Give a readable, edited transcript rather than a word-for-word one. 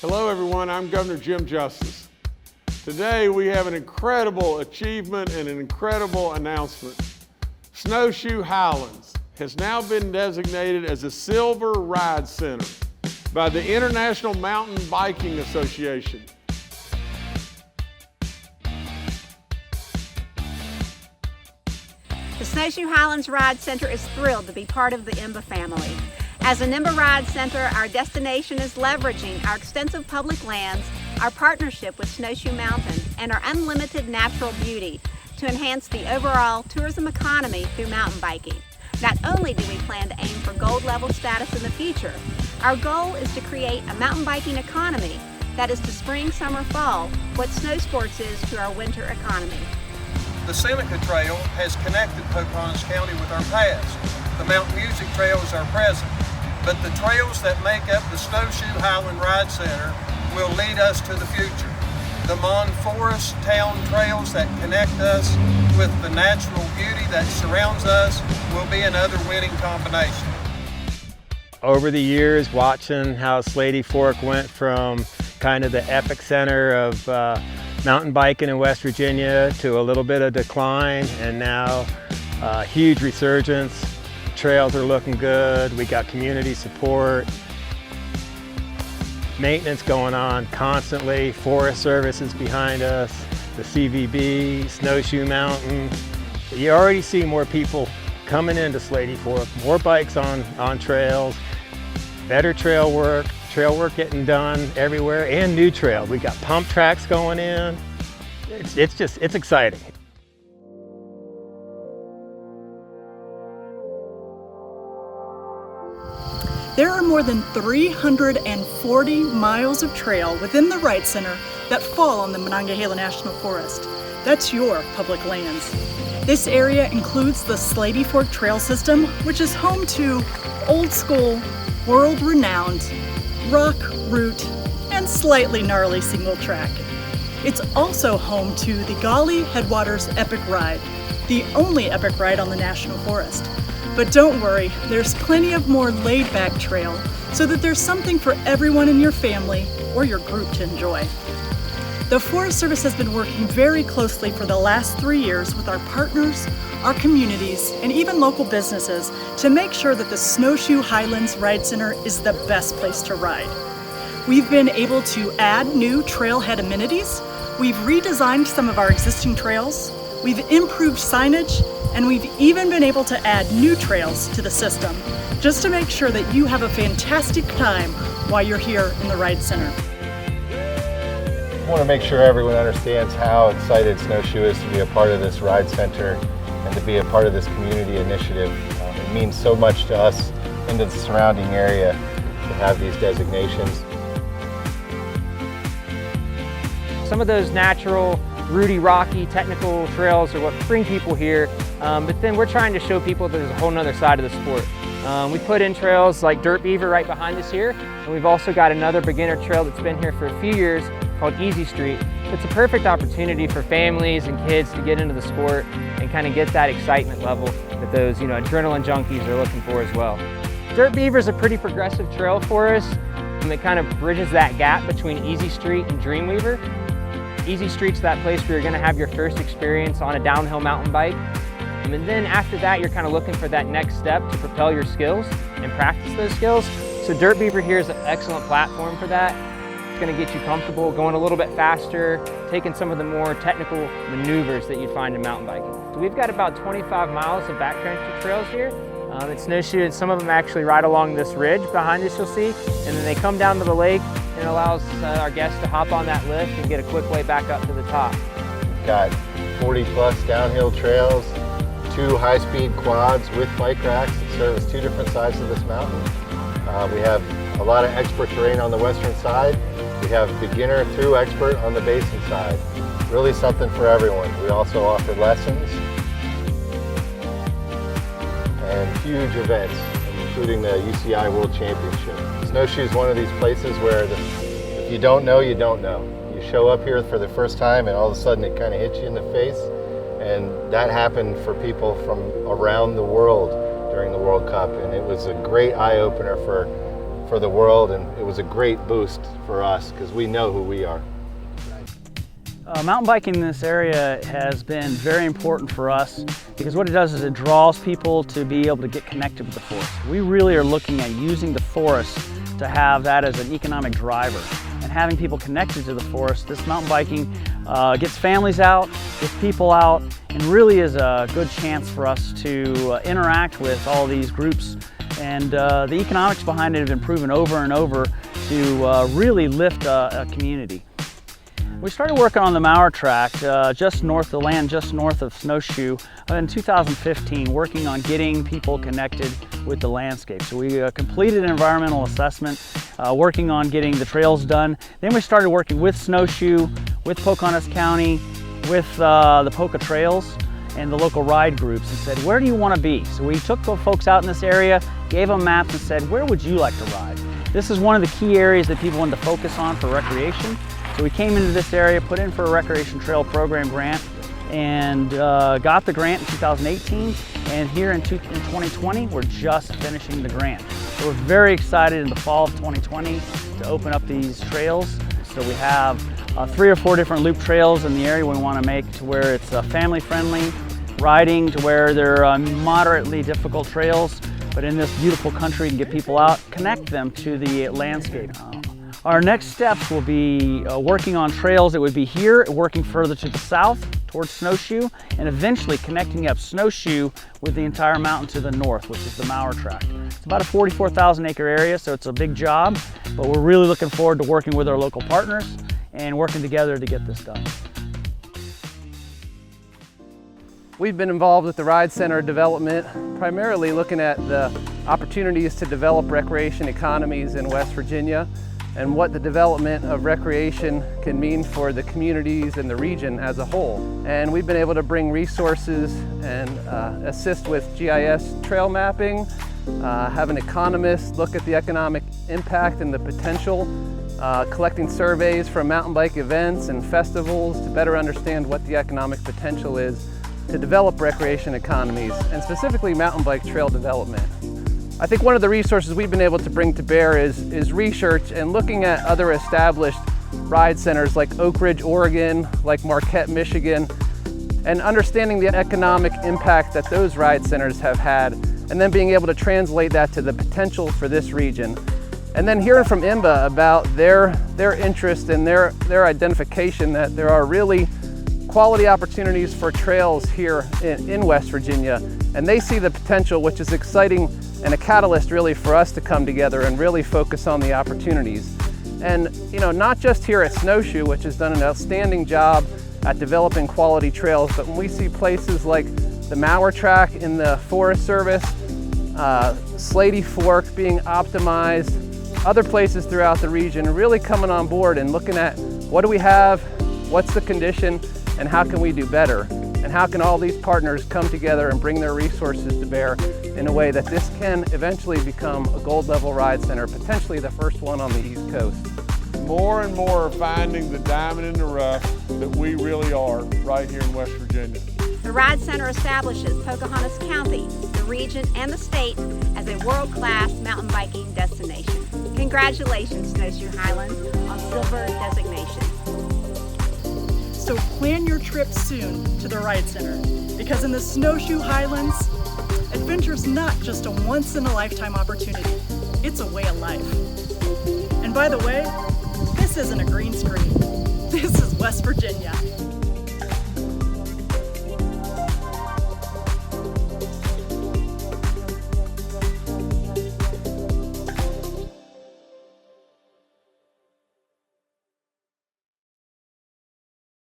Hello everyone, I'm Governor Jim Justice. Today we have an incredible achievement and an incredible announcement. Snowshoe Highlands has now been designated as a Silver Ride Center by the International Mountain Biking Association. The Snowshoe Highlands Ride Center is thrilled to be part of the IMBA family. As a IMBA Ride Center, our destination is leveraging our extensive public lands, our partnership with Snowshoe Mountain, and our unlimited natural beauty to enhance the overall tourism economy through mountain biking. Not only do we plan to aim for gold level status in the future, our goal is to create a mountain biking economy that is to spring, summer, fall what snow sports is to our winter economy. The Seneca Trail has connected Pocahontas County with our past. The Mountain Music Trail is our present. But the trails that make up the Snowshoe Highland Ride Center will lead us to the future. The Mon Forest Town trails that connect us with the natural beauty that surrounds us will be another winning combination. Over the years, watching how Slady Fork went from kind of the epicenter of mountain biking in West Virginia to a little bit of decline, and now huge resurgence. Trails are looking good. We got community support, maintenance going on constantly, Forest Service is behind us, the CVB, Snowshoe Mountain. You already see more people coming into Slady Fork, more bikes on trails, better trail work getting done everywhere, and new trails. We got pump tracks going in. It's exciting. There are more than 340 miles of trail within the Ride Center that fall on the Monongahela National Forest. That's your public lands. This area includes the Slady Fork Trail System, which is home to old school, world-renowned, rock, route, and slightly gnarly single track. It's also home to the Golly Headwaters Epic Ride, the only epic ride on the National Forest. But don't worry, there's plenty of more laid-back trail so that there's something for everyone in your family or your group to enjoy. The Forest Service has been working very closely for the last 3 years with our partners, our communities, and even local businesses to make sure that the Snowshoe Highlands Ride Center is the best place to ride. We've been able to add new trailhead amenities, we've redesigned some of our existing trails, we've improved signage, and we've even been able to add new trails to the system, just to make sure that you have a fantastic time while you're here in the Ride Center. I want to make sure everyone understands how excited Snowshoe is to be a part of this Ride Center and to be a part of this community initiative. It means so much to us and to the surrounding area to have these designations. Some of those natural, rooty, rocky, technical trails are what bring people here, but then we're trying to show people that there's a whole nother side of the sport. We put in trails like Dirt Beaver right behind us here, and we've also got another beginner trail that's been here for a few years called Easy Street. It's a perfect opportunity for families and kids to get into the sport and kind of get that excitement level that those adrenaline junkies are looking for as well. Dirt Beaver is a pretty progressive trail for us, and it kind of bridges that gap between Easy Street and Dreamweaver. Easy Street's that place where you're going to have your first experience on a downhill mountain bike. And then after that, you're kind of looking for that next step to propel your skills and practice those skills. So Dirt Beaver here is an excellent platform for that. It's going to get you comfortable going a little bit faster, taking some of the more technical maneuvers that you'd find in mountain biking. So we've got about 25 miles of backcountry trails here. It's Snowshoe, and some of them actually ride along this ridge behind us, you'll see, and then they come down to the lake, and it allows our guests to hop on that lift and get a quick way back up to the top. We've got 40 plus downhill trails, 2 high-speed quads with bike racks that service 2 different sides of this mountain. We have a lot of expert terrain on the western side. We have beginner through expert on the basin side. Really something for everyone. We also offer lessons and huge events, including the UCI World Championship. Snowshoe is one of these places where if you don't know, you don't know. You show up here for the first time and all of a sudden it kind of hits you in the face. And that happened for people from around the world during the World Cup. And it was a great eye-opener for for the world, and it was a great boost for us because we know who we are. Mountain biking in this area has been very important for us because what it does is it draws people to be able to get connected with the forest. We really are looking at using the forest to have that as an economic driver, and having people connected to the forest. This mountain biking gets families out, gets people out, and really is a good chance for us to interact with all these groups. And the economics behind it have been proven over and over to really lift a community. We started working on the Mauer track just north of the land, just north of Snowshoe in 2015, working on getting people connected with the landscape. So we completed an environmental assessment, working on getting the trails done. Then we started working with Snowshoe, with Pocahontas County, with the Poca Trails and the local ride groups, and said, where do you want to be? So we took the folks out in this area, gave them maps and said, where would you like to ride? This is one of the key areas that people wanted to focus on for recreation. So we came into this area, put in for a recreation trail program grant, and got the grant in 2018. And here in 2020, we're just finishing the grant. So we're very excited in the fall of 2020 to open up these trails. So we have 3 or 4 different loop trails in the area we want to make to where it's family friendly riding, to where they're moderately difficult trails, but in this beautiful country, and get people out, connect them to the landscape. Our next steps will be working on trails that would be here, working further to the south towards Snowshoe, and eventually connecting up Snowshoe with the entire mountain to the north, which is the Mauer track. It's about a 44,000 acre area, so it's a big job, but we're really looking forward to working with our local partners and working together to get this done. We've been involved with the Ride Center development, primarily looking at the opportunities to develop recreation economies in West Virginia and what the development of recreation can mean for the communities and the region as a whole. And we've been able to bring resources and assist with GIS trail mapping, have an economist look at the economic impact and the potential, collecting surveys from mountain bike events and festivals to better understand what the economic potential is to develop recreation economies, and specifically mountain bike trail development. I think one of the resources we've been able to bring to bear is research and looking at other established ride centers like Oak Ridge, Oregon, like Marquette, Michigan, and understanding the economic impact that those ride centers have had, and then being able to translate that to the potential for this region. And then hearing from IMBA about their interest and their identification that there are really quality opportunities for trails here in West Virginia, and they see the potential, which is exciting and a catalyst really for us to come together and really focus on the opportunities. And not just here at Snowshoe, which has done an outstanding job at developing quality trails, but when we see places like the Mauer track in the Forest Service, Slady Fork being optimized, other places throughout the region really coming on board and looking at what do we have, what's the condition, and how can we do better? And how can all these partners come together and bring their resources to bear in a way that this can eventually become a gold level ride center, potentially the first one on the East Coast. More and more are finding the diamond in the rough that we really are right here in West Virginia. The Ride Center establishes Pocahontas County, the region, and the state as a world-class mountain biking destination. Congratulations, Snowshoe Highlands, on Silver Designation. So plan your trip soon to the Ride Center, because in the Snowshoe Highlands, adventure's not just a once-in-a-lifetime opportunity, it's a way of life. And by the way,